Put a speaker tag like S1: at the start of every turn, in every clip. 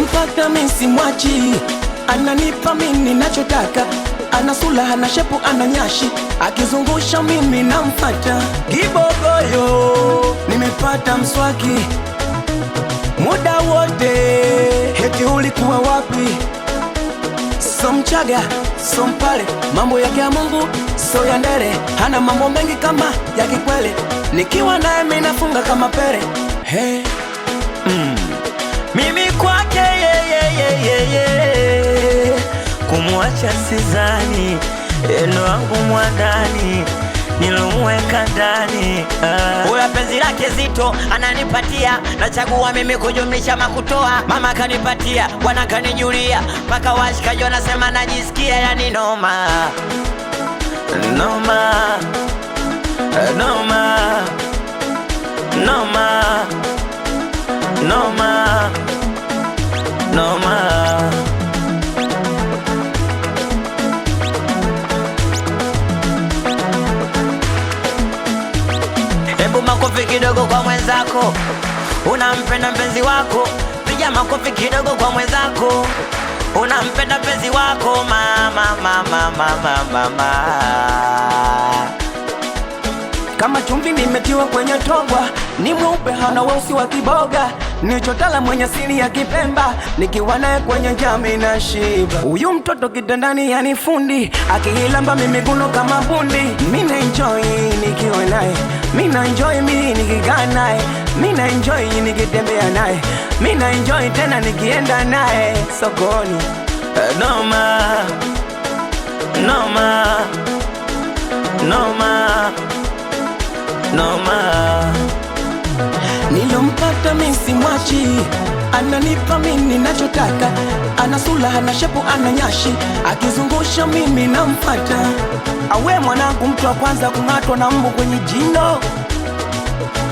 S1: Nilompata mimi simwachi, ananipa mimi ninachotaka, ana sura, ana shepu, ana nyashi, akizungusha mimi namfuata. Kibogoyo nimepata mswaki muda wote, heti ulikuwa wapi? So Mchaga, so Mpare, mambo yake ya Mungu, so ya ndere, hana mambo mengi kama ya kikwele, nikiwa naye mimi nafunga kama pere. Hey.
S2: Mimi kwake kumwacha sizani, eno wangu mwandani nilumweka ndani. Uya penzi lake zito ananipatia, nachagua mimi kujumlisha makutoa. Mama kanipatia, wana kanijulia, paka washikaji wanasema najisikia, yani noma noma noma noma noma noma. Hebu makofi kidogo kwa mwenzako, unampenda mpenzi wako. Piga makofi kidogo kwa mwenzako, unampenda mpenzi wako. Mama mama mama mama.
S1: Kama chumvi nimetiwa kwenye togwa, ni mweupe hana weusi wa kiboga, ni chotala mwenye siri ya Kipemba, nikiwa naye kwenye jami na shiba. Huyu mtoto kitandani yani fundi, akihilamba mimi guno kama bundi. Mina enjoy nikiwa naye, mina enjoy mimi nikikaa naye, mina enjoy nikitembea naye, mina enjoy tena nikienda naye sokoni.
S2: Noma noma noma noma.
S1: Nilompata mimi simwachi, ananipa mimi ninachotaka, ana sura, ana shepu, ana nyashi, akizungusha mimi namfuata. Awe mwanangu, mtu wa kwanza kung'atwa na mbu kwenye jino,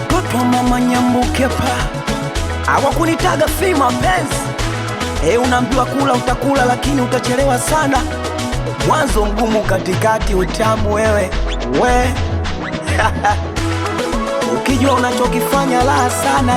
S1: toto mama nyambuke pa, hawakunitaga fi mapenzi. Unaambiwa kula utakula, lakini utachelewa sana. Mwanzo mgumu, katikati utamu, wewe ukijua unachokifanya la sana